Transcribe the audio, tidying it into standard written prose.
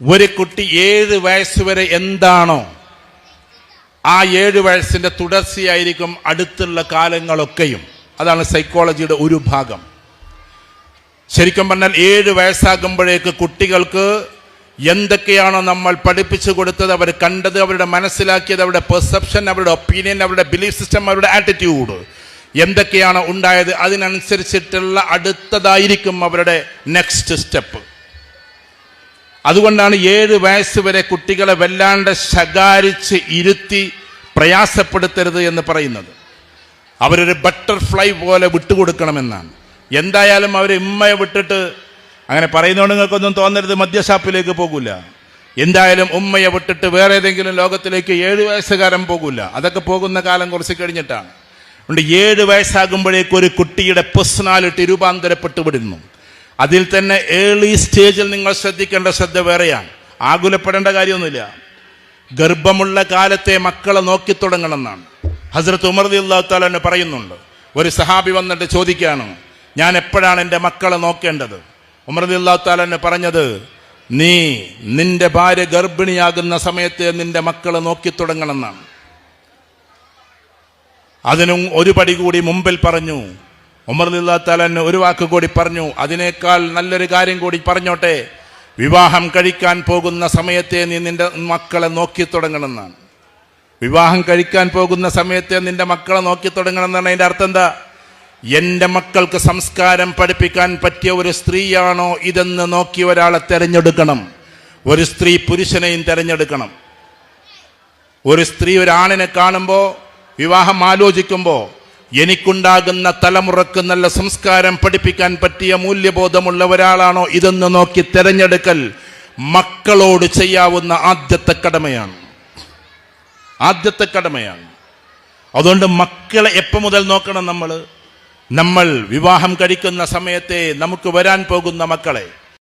ഒരു കുട്ടി 7 വയസ്സ് വരെ എന്താണോ ആ 7 വയസ്സിന്റെ തുടർച്ചയായിരിക്കും അടുത്തുള്ള കാലങ്ങളൊക്കെയും. അതാണ് സൈക്കോളജിയുടെ ഒരു ഭാഗം. ശരിക്കും പറഞ്ഞാൽ 7 വയസ്സാകുമ്പോഴേക്ക് കുട്ടികൾക്ക് എന്തൊക്കെയാണോ നമ്മൾ പഠിപ്പിച്ചു കൊടുത്തത്, അവർ കണ്ടത്, അവരുടെ മനസ്സിലാക്കിയത്, അവരുടെ പെർസെപ്ഷൻ, അവരുടെ ഒപ്പീനിയൻ, അവരുടെ ബിലീഫ് സിസ്റ്റം, അവരുടെ ആറ്റിറ്റ്യൂഡ് എന്തൊക്കെയാണോ ഉണ്ടായത്, അതിനനുസരിച്ചിട്ടുള്ള അടുത്തതായിരിക്കും അവരുടെ നെക്സ്റ്റ് സ്റ്റെപ്പ്. അതുകൊണ്ടാണ് 7 വയസ്സ് വരെ കുട്ടികളെ വല്ലാണ്ട് ശകാരിച്ച് ഇരുത്തി പ്രയാസപ്പെടുത്തരുത് എന്ന് പറയുന്നത്. അവരൊരു ബട്ടർഫ്ലൈ പോലെ വിട്ടുകൊടുക്കണമെന്നാണ്. എന്തായാലും അവർ ഉമ്മയെ വിട്ടിട്ട്, അങ്ങനെ പറയുന്നതുകൊണ്ട് നിങ്ങൾക്കൊന്നും തോന്നരുത് മദ്യഷാപ്പിലേക്ക് പോകില്ല. എന്തായാലും ഉമ്മയെ വിട്ടിട്ട് വേറെ ഏതെങ്കിലും ലോകത്തിലേക്ക് 7 വയസ്സുകാരൻ പോകില്ല. അതൊക്കെ പോകുന്ന കാലം കുറച്ച് കഴിഞ്ഞിട്ടാണ്. അതുകൊണ്ട് 7 വയസ്സാകുമ്പോഴേക്ക് ഒരു കുട്ടിയുടെ പേഴ്സണാലിറ്റി രൂപാന്തരപ്പെട്ടു വിടുന്നു. അതിൽ തന്നെ ഏർലി സ്റ്റേജിൽ നിങ്ങൾ ശ്രദ്ധിക്കേണ്ട ശ്രദ്ധ വേറെയാണ്. ആകുലപ്പെടേണ്ട കാര്യമൊന്നുമില്ല. ഗർഭമുള്ള കാലത്തെ മക്കളെ നോക്കി തുടങ്ങണമെന്നാണ് ഹസ്രത്ത് ഉമർ റളിയല്ലാഹു തആല അൻഹു പറയുന്നുണ്ട്. ഒരു സഹാബി വന്നിട്ട് ചോദിക്കുകയാണ്, ഞാൻ എപ്പോഴാണ് എൻ്റെ മക്കളെ നോക്കേണ്ടത്? ഉമർ റളിയല്ലാഹു തആല അൻഹു പറഞ്ഞത്, നീ നിന്റെ ഭാര്യ ഗർഭിണിയാകുന്ന സമയത്ത് നിന്റെ മക്കളെ നോക്കി തുടങ്ങണമെന്നാണ്. അതിനും ഒരു പടി കൂടി മുമ്പിൽ പറഞ്ഞു. ഉമർ റളിയല്ലാഹു തആല അൻഹു ഒരു വാക്ക് കൂടി പറഞ്ഞു, അതിനേക്കാൾ നല്ലൊരു കാര്യം കൂടി പറഞ്ഞോട്ടെ, വിവാഹം കഴിക്കാൻ പോകുന്ന സമയത്തെ നീ നിന്റെ മക്കളെ നോക്കി തുടങ്ങണമെന്നാണ്. വിവാഹം കഴിക്കാൻ പോകുന്ന സമയത്തെ നിന്റെ മക്കളെ നോക്കി തുടങ്ങണം എന്നാണ്. അതിൻ്റെ അർത്ഥം എന്താ? എൻ്റെ മക്കൾക്ക് സംസ്കാരം പഠിപ്പിക്കാൻ പറ്റിയ ഒരു സ്ത്രീയാണോ ഇതെന്ന് നോക്കി ഒരാളെ തിരഞ്ഞെടുക്കണം. ഒരു സ്ത്രീ പുരുഷനെയും തിരഞ്ഞെടുക്കണം. ഒരു സ്ത്രീ ഒരാണിനെ കാണുമ്പോൾ, വിവാഹം ആലോചിക്കുമ്പോൾ, എനിക്കുണ്ടാകുന്ന തലമുറക്ക് നല്ല സംസ്കാരം പഠിപ്പിക്കാൻ പറ്റിയ മൂല്യബോധമുള്ള ഒരാളാണോ ഇതെന്ന് നോക്കി തിരഞ്ഞെടുക്കൽ മക്കളോട് ചെയ്യാവുന്ന ആദ്യത്തെ കടമയാണ്. അതുകൊണ്ട് മക്കളെ എപ്പോൾ മുതൽ നോക്കണം? നമ്മൾ വിവാഹം കഴിക്കുന്ന സമയത്തെ നമുക്ക് വരാൻ പോകുന്ന മക്കളെ